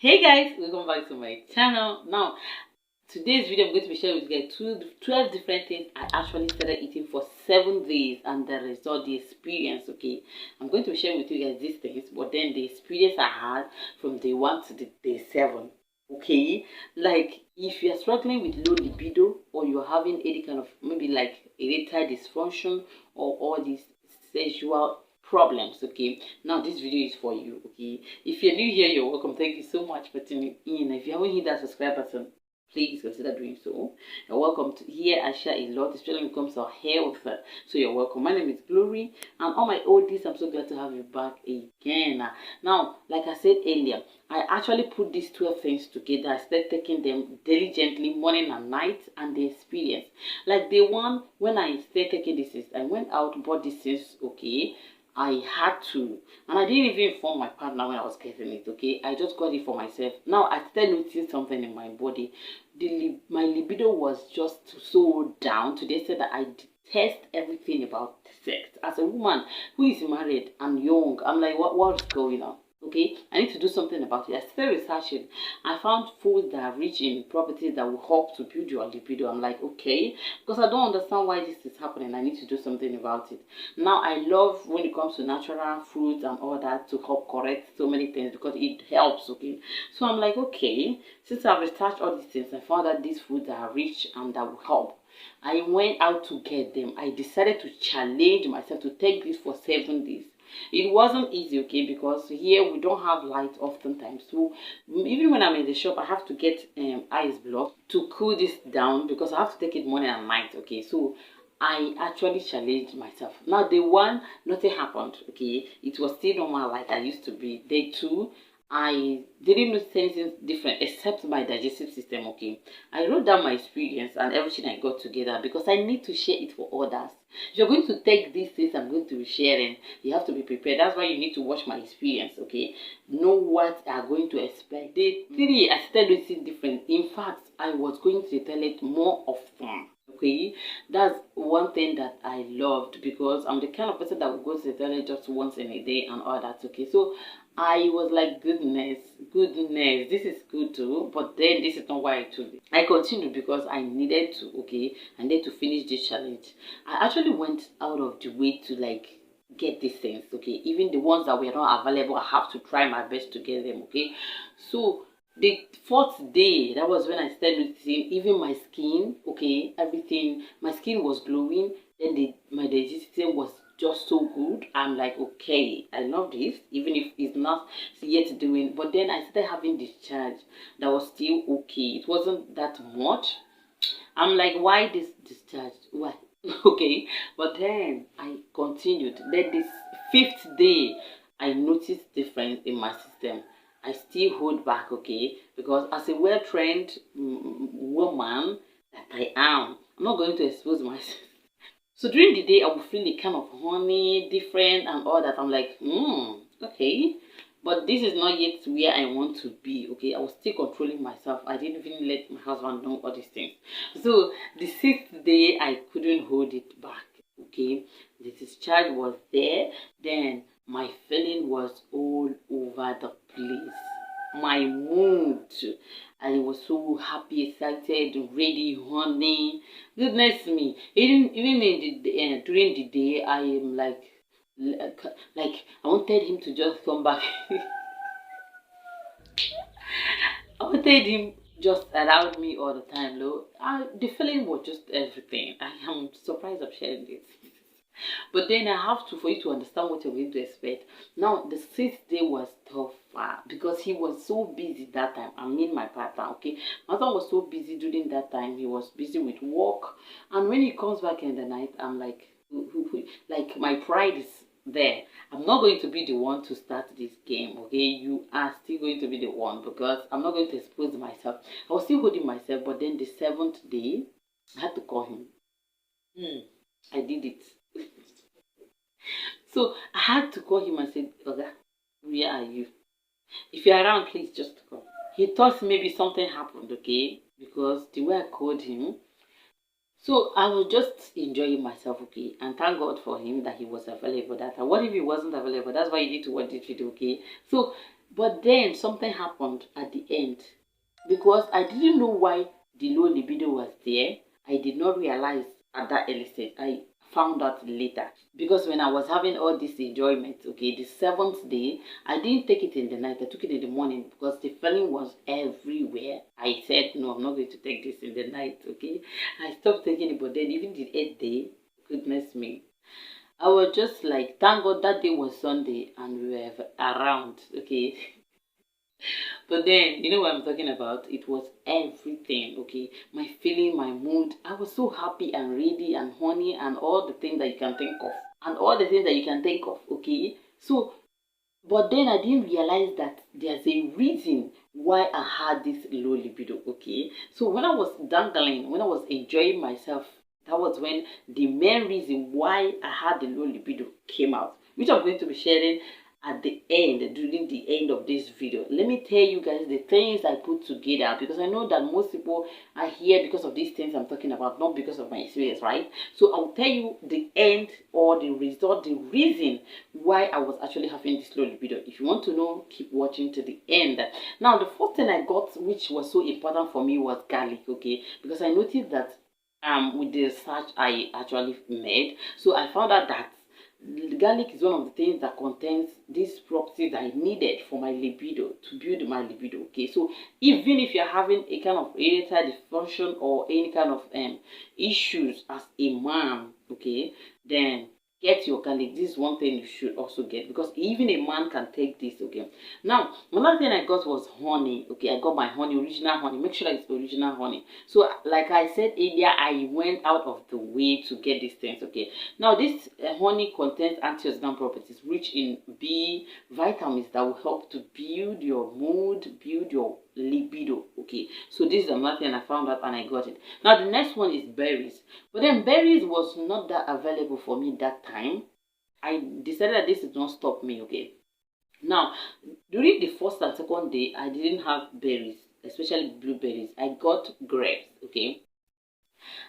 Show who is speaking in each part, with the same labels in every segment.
Speaker 1: Hey guys, welcome back to my channel. Now, today's video I'm going to be sharing with you guys 12 different things I actually started eating for 7 days and the result, the experience. Okay, I'm going to be sharing with you guys these things, but then the experience I had from day 1 to day 7. Okay, like if you're struggling with low libido or you're having any kind of maybe like erectile dysfunction or all these sexual problems, okay, now this video is for you. Okay, if you're new here, you're welcome. Thank you so much for tuning in. If you haven't hit that subscribe button, please consider doing so. You're welcome to here. I share a lot, especially when it comes to health, so you're welcome. My name is Glory, and all my oldies, I'm so glad to have you back again. Now, like I said earlier, I actually put these 12 things together. I started taking them diligently morning and night, and the experience, like the one when I started taking this, I went out, bought these things. Okay, I had to, and I didn't even inform my partner when I was getting it. Okay, I just got it for myself. Now I started noticing something in my body. My libido was just so down to the extent that I detest everything about sex. As a woman who is married and young, I'm like, what's going on? Okay, I need to do something about it. I started researching. I found foods that are rich in properties that will help to build your libido. I'm like, okay, because I don't understand why this is happening. I need to do something about it. Now, I love when it comes to natural fruits and all that to help correct so many things because it helps. Okay, so I'm like, okay, since I've researched all these things, I found that these foods are rich and that will help. I went out to get them. I decided to challenge myself to take this for 7 days. It wasn't easy, okay, because here we don't have light oftentimes. So even when I'm in the shop, I have to get ice block to cool this down because I have to take it morning and night. Okay, so I actually challenged myself. Now day 1, nothing happened. Okay, it was still normal like I used to be. Day 2, I didn't notice anything different except my digestive system. Okay, I wrote down my experience and everything I got together because I need to share it for others. If you're going to take these things I'm going to be sharing, you have to be prepared. That's why you need to watch my experience. Okay, know what you are going to expect. Day 3, I started noticing different. In fact, I was going to the toilet more often. Okay, that's one thing that I loved because I'm the kind of person that will go to the toilet just once in a day and all that. Okay, so I was like, goodness, this is good too, but then this is not why I took it. I continued because I needed to. Okay, I needed to finish this challenge. I actually went out of the way to like get these things. Okay, even the ones that were not available, I have to try my best to get them. Okay, so the 4th day, that was when I started noticing even my skin. Okay, everything, my skin was glowing. Then my digestive system was just so good. I'm like, okay, I love this, even if it's not yet doing. But then I started having discharge that was still okay. It wasn't that much. I'm like, why this discharge? Why? Okay, but then I continued. Then this 5th day, I noticed difference in my system. I still hold back, okay, because as a well-trained woman that I am, I'm not going to expose myself. So during the day, I will feel a kind of honey, different, and all that. I'm like, okay. But this is not yet where I want to be, okay? I was still controlling myself. I didn't even let my husband know all these things. So the 6th day, I couldn't hold it back, okay? The discharge was there. Then my feeling was all over the place. My mood, I was so happy, excited, ready, honey. Goodness me. Even in the during the day, I am like I wanted him to just come back. I wanted him just around me all the time, though. The feeling was just everything. I am surprised I'm sharing this. But then I have to, for you to understand what you're going to expect. Now, the 6th day was tougher because he was so busy that time. I mean, my partner, okay? My husband was so busy during that time. He was busy with work. And when he comes back in the night, I'm like, like my pride is there. I'm not going to be the one to start this game, okay? You are still going to be the one because I'm not going to expose myself. I was still holding myself, but then the 7th day, I had to call him. I did it. So I had to call him and say, "Oga, where are you? If you're around, please just call." He thought maybe something happened, okay? Because the way I called him, so I was just enjoying myself, okay? And thank God for him that he was available that time. What if he wasn't available? That's why you need to watch this video, okay? So But then something happened at the end, because I didn't know why the low libido was there. I did not realize at that early stage. I found out later, because when I was having all this enjoyment, okay, the seventh day, I didn't take it in the night. I took it in the morning because the feeling was everywhere. I said, no, I'm not going to take this in the night, okay. I stopped taking it, but then even the eighth day, goodness me, I was just like, thank God that day was Sunday and we were around, okay. But then, you know what I'm talking about? It was everything, okay? My feeling, my mood. I was so happy and ready and horny and all the things that you can think of. And all the things that you can think of, okay? So, but then I didn't realize that there's a reason why I had this low libido, okay? So when I was dangling, when I was enjoying myself, that was when the main reason why I had the low libido came out, which I'm going to be sharing at the end, during the end of this video. Let me tell you guys the things I put together, because I know that most people are here because of these things I'm talking about, not because of my experience, right? So I'll tell you the end or the result, the reason why I was actually having this low libido. If you want to know, keep watching to the end. Now, the first thing I got, which was so important for me, was garlic, okay? Because I noticed that with the research I actually made, so I found out that garlic is one of the things that contains these properties that I needed for my libido, to build my libido, okay? So even if you're having a kind of erectile dysfunction or any kind of issues as a man, okay, then get your garlic. This is one thing you should also get, because even a man can take this, okay? Now, another thing I got was honey, okay? I got my honey, original honey. Make sure it's original honey. So like I said earlier, I went out of the way to get these things, okay? Now, this honey contains antioxidant properties rich in B vitamins that will help to build your mood, build your libido, okay? So this is another thing I found out and I got it. Now, the next one is berries. But then berries was not that available for me that time. I decided that this did not stop me, okay? Now, during the first and second day, I didn't have berries, especially blueberries. I got grapes, okay,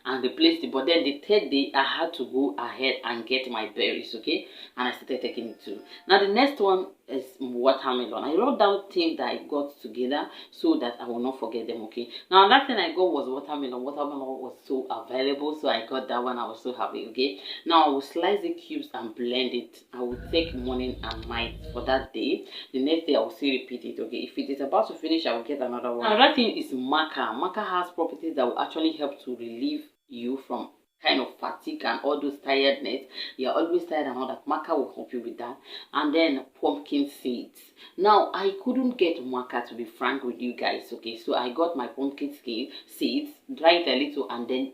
Speaker 1: and replaced it. But then the third day, I had to go ahead and get my berries, okay, and I started taking it too. Now, the next one is watermelon. I wrote down things that I got together so that I will not forget them, okay. Now, another thing I got was watermelon. Watermelon was so available, so I got that one. I was so happy, okay. Now, I will slice the cubes and blend it. I will take morning and night for that day. The next day, I will still repeat it, okay. If it is about to finish, I will get another one. Another thing is maca. Maca has properties that will actually help to relieve you from kind of fatigue and all those tiredness. You're always tired and all that. Maca will help you with that. And then pumpkin seeds. Now, I couldn't get maca, to be frank with you guys, okay. So I got my pumpkin seeds, dry it a little, and then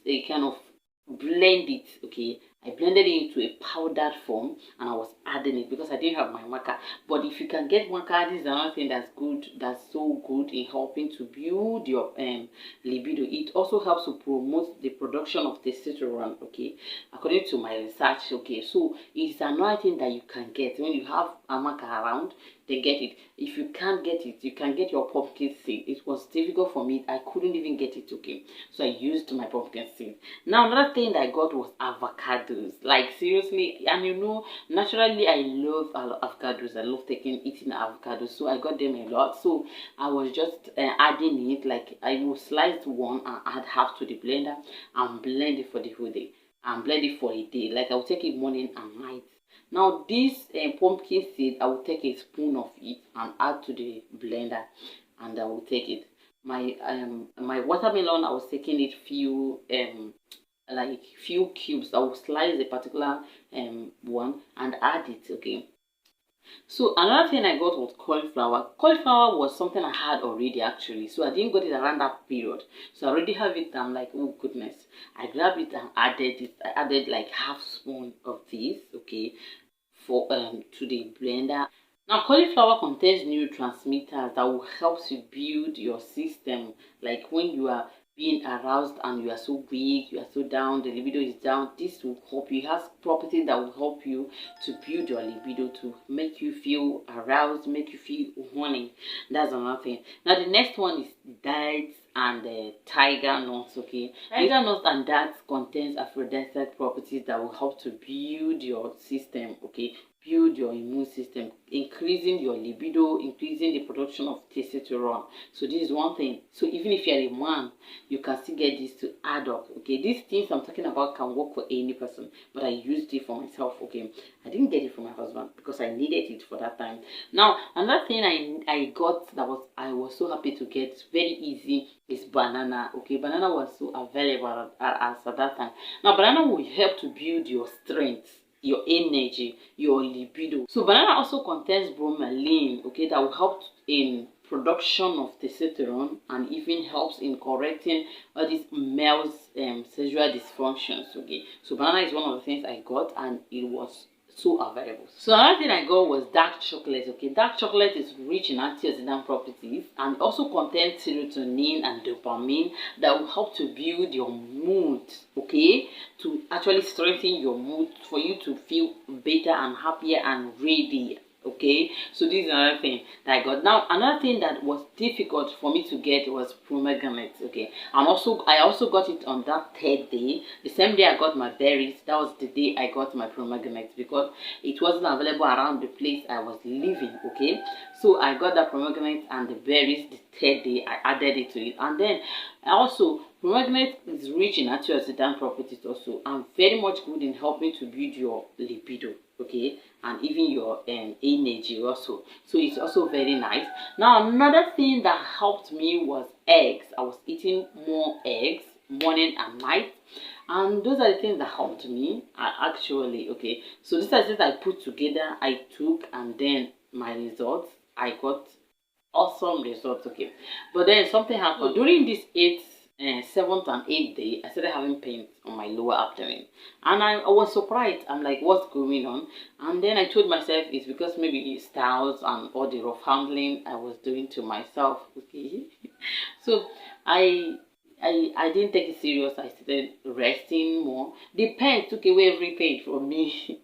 Speaker 1: a kind of blend it, okay. I blended it into a powdered form and I was adding it because I didn't have my maca. But if you can get maca, this is another thing that's good, that's so good in helping to build your libido. It also helps to promote the production of testosterone, okay, according to my research, okay. So it's another thing that you can get when you have a maca around. Then get it. If you can't get it, you can get your pumpkin seed. It was difficult for me. I couldn't even get it, okay. So I used my pumpkin seed. Now, another thing that I got was avocados. Like, seriously, and you know, naturally, I love avocados. I love eating avocados. So I got them a lot. So I was just adding it. Like, I will slice one and add half to the blender and blend it for the whole day. And blend it for a day. Like, I will take it morning and night. Now, this pumpkin seed, I will take a spoon of it and add to the blender, and I will take it. My watermelon, I was taking it few cubes. I will slice a particular one and add it, okay. So another thing I got was cauliflower. Cauliflower was something I had already actually, so I didn't get it around that period. So I already have it. I'm like, oh goodness. I grabbed it and added it. I added like half spoon of this, okay, for to the blender. Now, cauliflower contains neurotransmitters that will help you build your system. Like when you are being aroused and you are so weak, you are so down, the libido is down, this will help you. It has properties that will help you to build your libido, to make you feel aroused, make you feel horny. That's another thing. Now, the next one is dates and tiger nuts, okay. Tiger nuts and dates contains aphrodisiac properties that will help to build your system, okay, build your immune system, increasing your libido, increasing the production of testosterone. So this is one thing. So even if you're a man, you can still get this to add up. Okay, these things I'm talking about can work for any person, but I used it for myself. Okay, I didn't get it for my husband because I needed it for that time. Now another thing I got that I was so happy to get very easy is banana. Okay, banana was so available at that time. Now banana will help to build your strength, your energy, your libido. So banana also contains bromelain, okay, that will help in production of testosterone and even helps in correcting all these males sexual dysfunctions. Okay, so banana is one of the things I got, and it was so available. So another thing I got was dark chocolate. Okay, dark chocolate is rich in antioxidant properties and also contains serotonin and dopamine that will help to build your mood. Okay, to actually strengthen your mood for you to feel better and happier and ready. Okay, so this is another thing that I got. Now another thing that was difficult for me to get was pomegranate. Okay, and I also got it on that third day, the same day I got my berries. That was the day I got my pomegranate because it wasn't available around the place I was living. Okay, so I got that pomegranate and the berries the third day. I added it to it, and then also pomegranate is rich in antioxidant properties also, and very much good in helping to build your libido. Okay, and even your energy also. So it's also very nice. Now another thing that helped me was eggs. I was eating more eggs morning and night, and those are the things that helped me actually. Okay, so these are things I put together, I took, and then my results, I got awesome results. Okay, but then something happened during this 7th and 8th day. I started having pains on my lower abdomen, and I was surprised. I'm like, what's going on? And then I told myself it's because maybe styles and all the rough handling I was doing to myself. Okay, so I didn't take it serious. I started resting more. The pain took away every pain from me.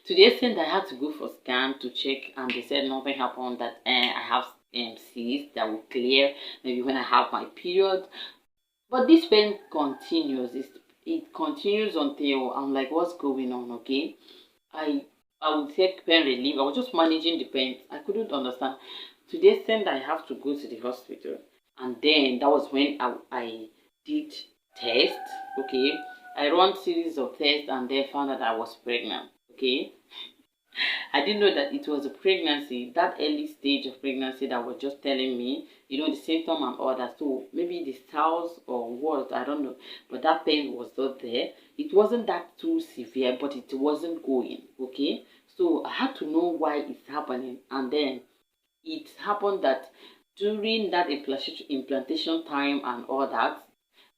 Speaker 1: To the extent I had to go for scan to check, and they said nothing happened, that I have cysts that will clear maybe when I have my period. But this pain continues. It continues until I'm like, what's going on? Okay, I I would take pain relief. I was just managing the pain. I couldn't understand. To the extent I have to go to the hospital, and then that was when I did test. Okay, I run series of tests and then found that I was pregnant. Okay, I didn't know that it was a pregnancy, that early stage of pregnancy that was just telling me, the symptom and all that. So maybe the styles or what, I don't know. But that pain was not there. It wasn't that too severe, but it wasn't going. Okay. So I had to know why it's happening. And then it happened that during that implantation time and all that,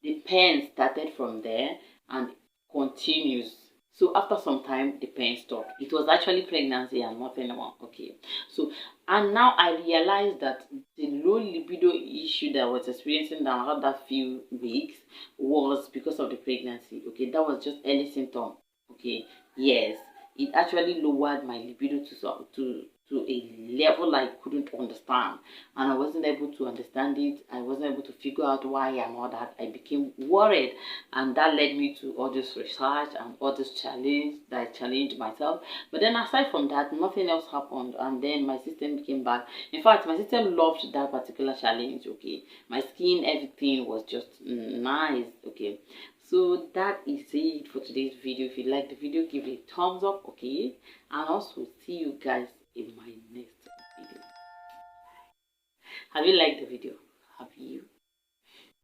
Speaker 1: the pain started from there and continues. So after some time, the pain stopped. It was actually pregnancy and nothing more. Okay. So, and now I realized that the low libido issue that I was experiencing that I had that few weeks was because of the pregnancy. Okay, that was just early symptom. Okay, yes, it actually lowered my libido to a level I couldn't understand, and I wasn't able to understand it. I wasn't able to figure out why and all that. I became worried, and that led me to all this research and all this challenge that I challenged myself. But then aside from that, nothing else happened, and then my system came back. In fact, my system loved that particular challenge. Okay, my skin, everything was just nice. Okay, so that is it for today's video. If you like the video, give it a thumbs up. Okay, and also see you guys in my next video. Have you liked the video? Have you?